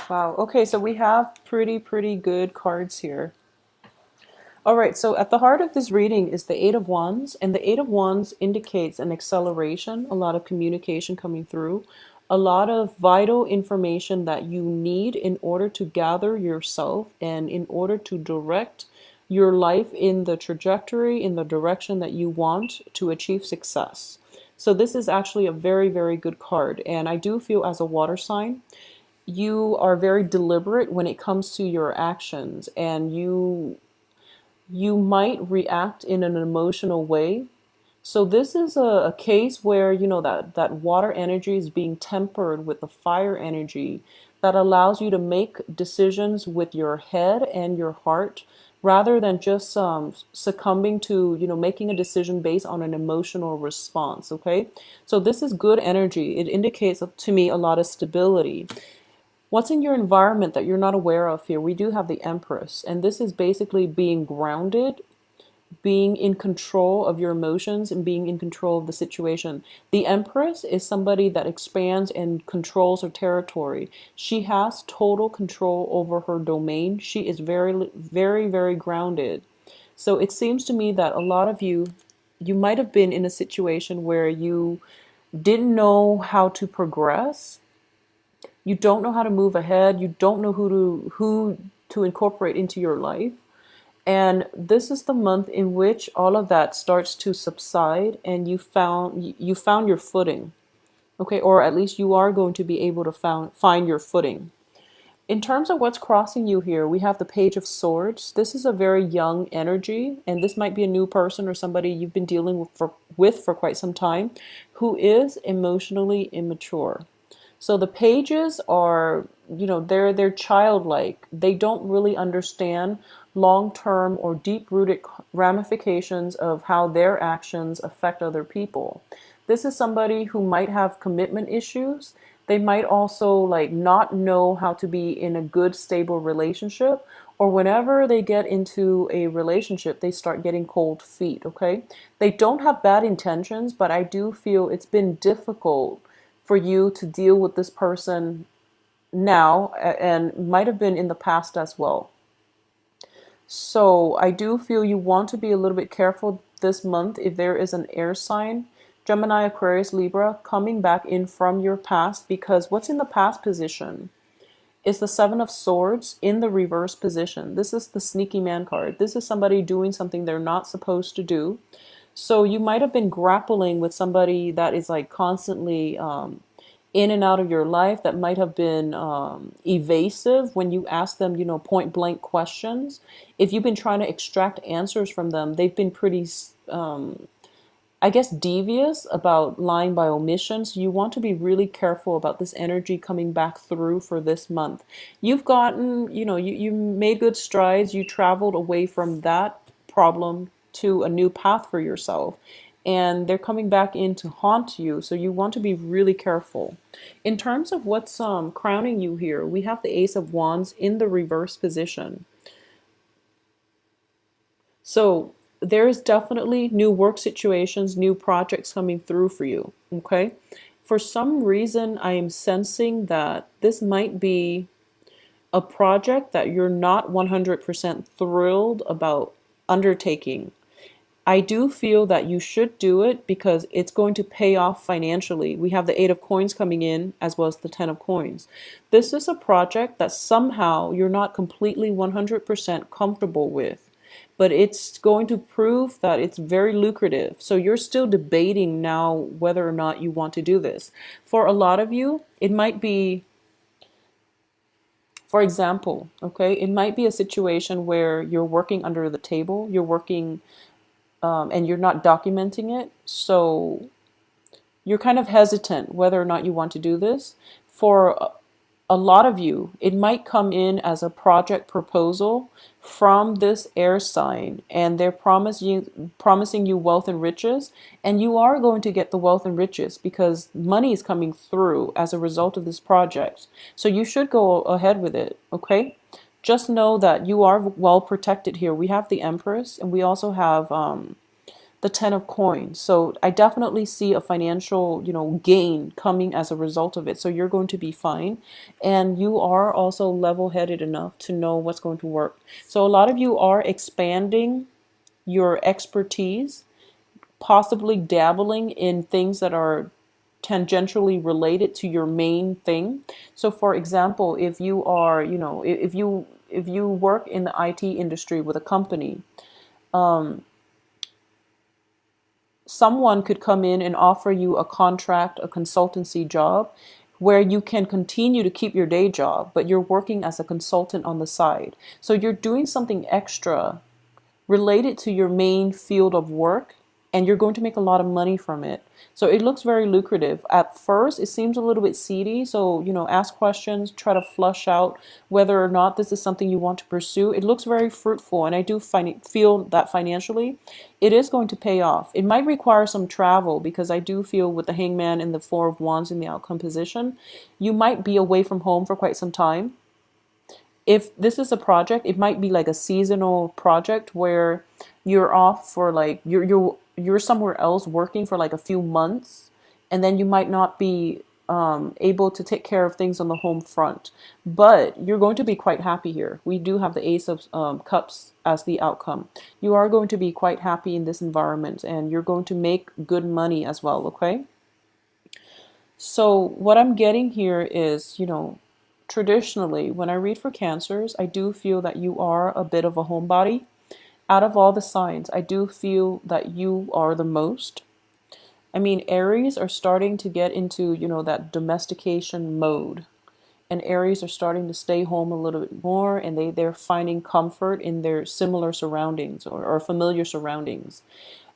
Wow. Okay, so we have pretty good cards here. All right, so at the heart of this reading is the Eight of Wands, and the Eight of Wands indicates an acceleration, a lot of communication coming through, a lot of vital information that you need in order to gather yourself and in order to direct your life in the trajectory, in the direction that you want to achieve success. So this is actually a very good card, and I do feel as a water sign, you are very deliberate when it comes to your actions, and you might react in an emotional way. So this is a case where, that water energy is being tempered with the fire energy that allows you to make decisions with your head and your heart rather than just succumbing to, making a decision based on an emotional response. Okay. So this is good energy. It indicates to me a lot of stability. What's in your environment that you're not aware of here? We do have the Empress, and this is basically being grounded, being in control of your emotions, and being in control of the situation. The Empress is somebody that expands and controls her territory. She has total control over her domain. She is very grounded. So it seems to me that a lot of you might have been in a situation where you didn't know how to progress, you don't know how to move ahead, you don't know who to incorporate into your life. And this is the month in which all of that starts to subside and you found your footing. Okay, or at least you are going to be able to find your footing. In terms of what's crossing you here, we have the Page of Swords. This is a very young energy, and this might be a new person or somebody you've been dealing with for quite some time who is emotionally immature. So the pages are, they're childlike. They don't really understand long-term or deep-rooted ramifications of how their actions affect other people. This is somebody who might have commitment issues. They might also like not know how to be in a good, stable relationship, or whenever they get into a relationship, they start getting cold feet, okay? They don't have bad intentions, but I do feel it's been difficult for you to deal with this person now and might have been in the past as well. So I do feel you want to be a little bit careful this month if there is an air sign, Gemini, Aquarius, Libra, coming back in from your past, because what's in the past position is the Seven of Swords in the reverse position. This is the sneaky man card. This is somebody doing something they're not supposed to do. So you might have been grappling with somebody that is like constantly in and out of your life, that might have been evasive when you ask them, point blank questions. If you've been trying to extract answers from them, they've been pretty, I guess, devious about lying by omission. So you want to be really careful about this energy coming back through for this month. You've gotten, you made good strides. You traveled away from that problem to a new path for yourself. And they're coming back in to haunt you. So you want to be really careful. In terms of what's crowning you here, we have the Ace of Wands in the reverse position. So there is definitely new work situations, new projects coming through for you. Okay. For some reason, I am sensing that this might be a project that you're not 100% thrilled about undertaking. I do feel that you should do it because it's going to pay off financially. We have the Eight of Coins coming in as well as the Ten of Coins. This is a project that somehow you're not completely 100% comfortable with, but it's going to prove that it's very lucrative. So you're still debating now whether or not you want to do this. For a lot of you, it might be, for example, okay, it might be a situation where you're working under the table, you're working and you're not documenting it. So you're kind of hesitant whether or not you want to do this. For a lot of you, it might come in as a project proposal from this air sign, and they're promising you wealth and riches, and you are going to get the wealth and riches because money is coming through as a result of this project. So you should go ahead with it, okay? Just know that you are well protected here. We have the Empress, and we also have the 10 of coins. So I definitely see a financial, gain coming as a result of it. So you're going to be fine. And you are also level-headed enough to know what's going to work. So a lot of you are expanding your expertise, possibly dabbling in things that are tangentially related to your main thing. So for example, if you are, if you work in the IT industry with a company, someone could come in and offer you a contract, a consultancy job where you can continue to keep your day job, but you're working as a consultant on the side. So you're doing something extra related to your main field of work, and you're going to make a lot of money from it. So it looks very lucrative. At first, it seems a little bit seedy. So, ask questions, try to flush out whether or not this is something you want to pursue. It looks very fruitful, and I do feel that financially it is going to pay off. It might require some travel because I do feel with the hangman and the four of wands in the outcome position, you might be away from home for quite some time. If this is a project, it might be like a seasonal project where you're off for like you're somewhere else working for like a few months, and then you might not be able to take care of things on the home front. But you're going to be quite happy here. We do have the Ace of Cups as the outcome. You are going to be quite happy in this environment, and you're going to make good money as well. Okay. So what I'm getting here is, traditionally, when I read for cancers, I do feel that you are a bit of a homebody. Out of all the signs, I do feel that you are the most. I mean, Aries are starting to get into, that domestication mode. And Aries are starting to stay home a little bit more, and they're finding comfort in their similar surroundings or familiar surroundings.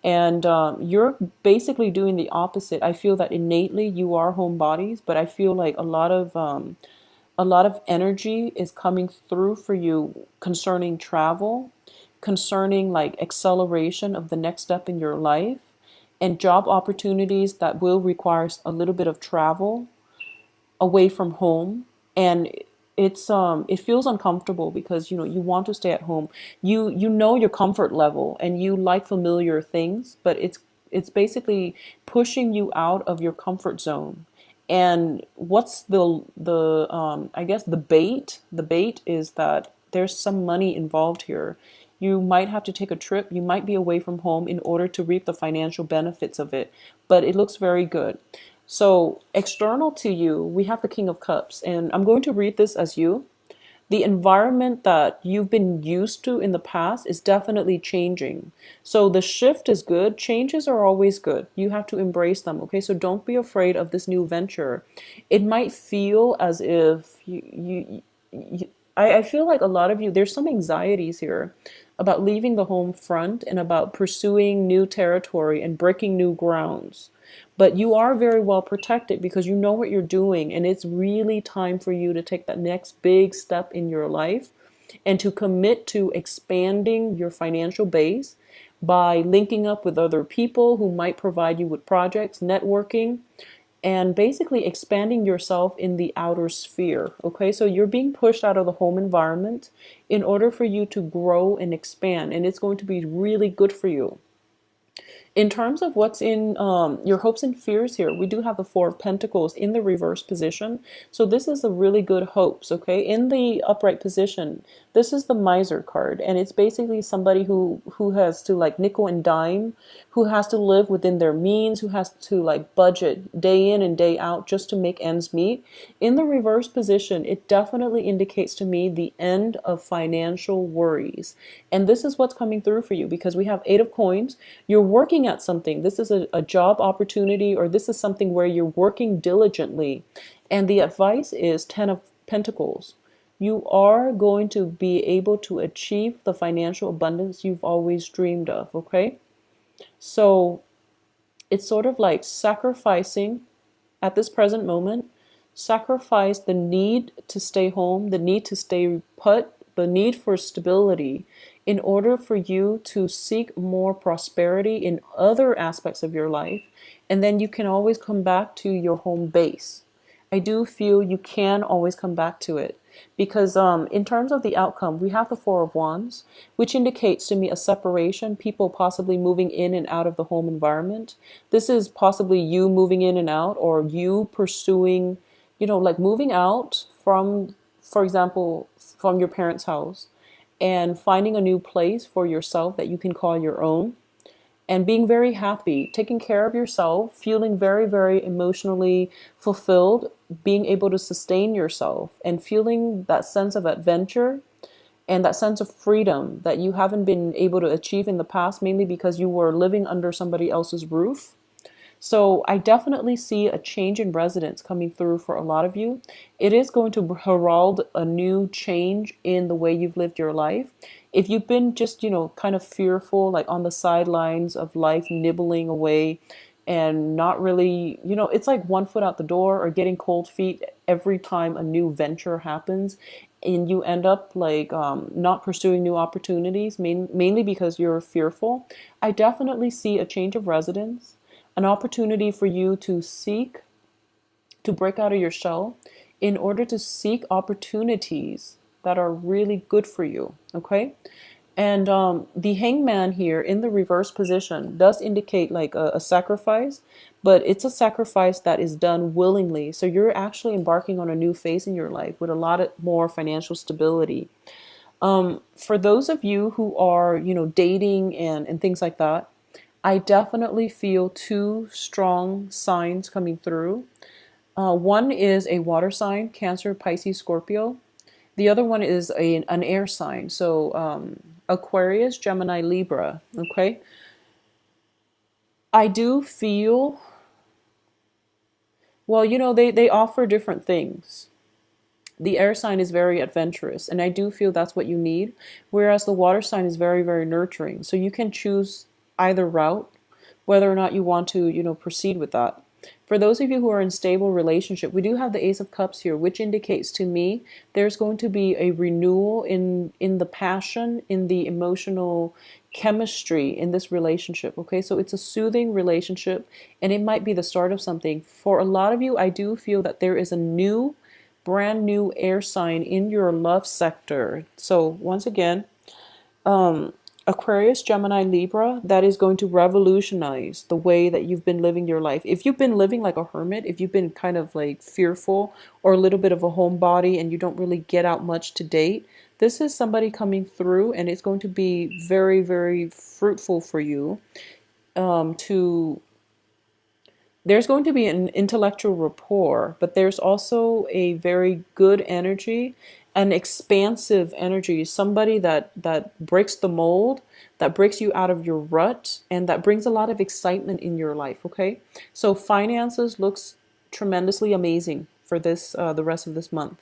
And you're basically doing the opposite. I feel that innately you are homebodies, but I feel like a lot of energy is coming through for you concerning travel, concerning like acceleration of the next step in your life, and job opportunities that will require a little bit of travel away from home. And it feels uncomfortable because you want to stay at home. You know your comfort level and you like familiar things, but it's basically pushing you out of your comfort zone. And what's the I guess the bait is that there's some money involved here. You might have to take a trip, you might be away from home in order to reap the financial benefits of it, but it looks very good. So external to you, we have the King of Cups, and I'm going to read this as you. The environment that you've been used to in the past is definitely changing. So the shift is good. Changes are always good. You have to embrace them, okay? So don't be afraid of this new venture. It might feel as if I feel like a lot of you, there's some anxieties here about leaving the home front and about pursuing new territory and breaking new grounds. But you are very well protected because you know what you're doing, and it's really time for you to take that next big step in your life and to commit to expanding your financial base by linking up with other people who might provide you with projects, networking, and basically expanding yourself in the outer sphere. Okay, so you're being pushed out of the home environment in order for you to grow and expand, and it's going to be really good for you. In terms of what's in your hopes and fears here, we do have the Four of Pentacles in the reverse position. So this is a really good hopes, okay? In the upright position, this is the Miser card, and it's basically somebody who has to like nickel and dime, who has to live within their means, who has to like budget day in and day out just to make ends meet. In the reverse position, it definitely indicates to me the end of financial worries. And this is what's coming through for you because we have Eight of Coins. You're working at something. This is a job opportunity, or this is something where you're working diligently. And the advice is Ten of Pentacles. You are going to be able to achieve the financial abundance you've always dreamed of, okay? So it's sort of like sacrificing at this present moment, sacrifice the need to stay home, the need to stay put, the need for stability in order for you to seek more prosperity in other aspects of your life. And then you can always come back to your home base. I do feel you can always come back to it because in terms of the outcome, we have the Four of Wands, which indicates to me a separation, people possibly moving in and out of the home environment. This is possibly you moving in and out, or you pursuing, like moving out from, for example, from your parents' house and finding a new place for yourself that you can call your own, and being very happy, taking care of yourself, feeling very, very emotionally fulfilled, being able to sustain yourself, and feeling that sense of adventure and that sense of freedom that you haven't been able to achieve in the past, mainly because you were living under somebody else's roof. So I definitely see a change in residence coming through for a lot of you. It is going to herald a new change in the way you've lived your life. If you've been just, kind of fearful, like on the sidelines of life, nibbling away and not really, it's like one foot out the door or getting cold feet every time a new venture happens. And you end up like not pursuing new opportunities, mainly because you're fearful. I definitely see a change of residence, an opportunity for you to seek, to break out of your shell in order to seek opportunities that are really good for you. Okay. And the hangman here in the reverse position does indicate like a sacrifice, but it's a sacrifice that is done willingly. So you're actually embarking on a new phase in your life with a lot of more financial stability. For those of you who are, dating and things like that, I definitely feel two strong signs coming through. One is a water sign, Cancer, Pisces, Scorpio. The other one is an air sign, so Aquarius, Gemini, Libra. Okay, I do feel, well, they offer different things. The air sign is very adventurous, and I do feel that's what you need, whereas the water sign is very, very nurturing. So you can choose either route, whether or not you want to, proceed with that. For those of you who are in stable relationship, we do have the Ace of Cups here, which indicates to me there's going to be a renewal in the passion, in the emotional chemistry in this relationship. Okay, so it's a soothing relationship, and it might be the start of something. For a lot of you, I do feel that there is a brand new air sign in your love sector. So once again, Aquarius, Gemini, Libra, that is going to revolutionize the way that you've been living your life. If you've been living like a hermit, if you've been kind of like fearful or a little bit of a homebody and you don't really get out much to date, this is somebody coming through, and it's going to be very, very fruitful for you to there's going to be an intellectual rapport, but there's also a very good energy, an expansive energy, somebody that breaks the mold, that breaks you out of your rut, and that brings a lot of excitement in your life. Okay, so finances looks tremendously amazing for this the rest of this month.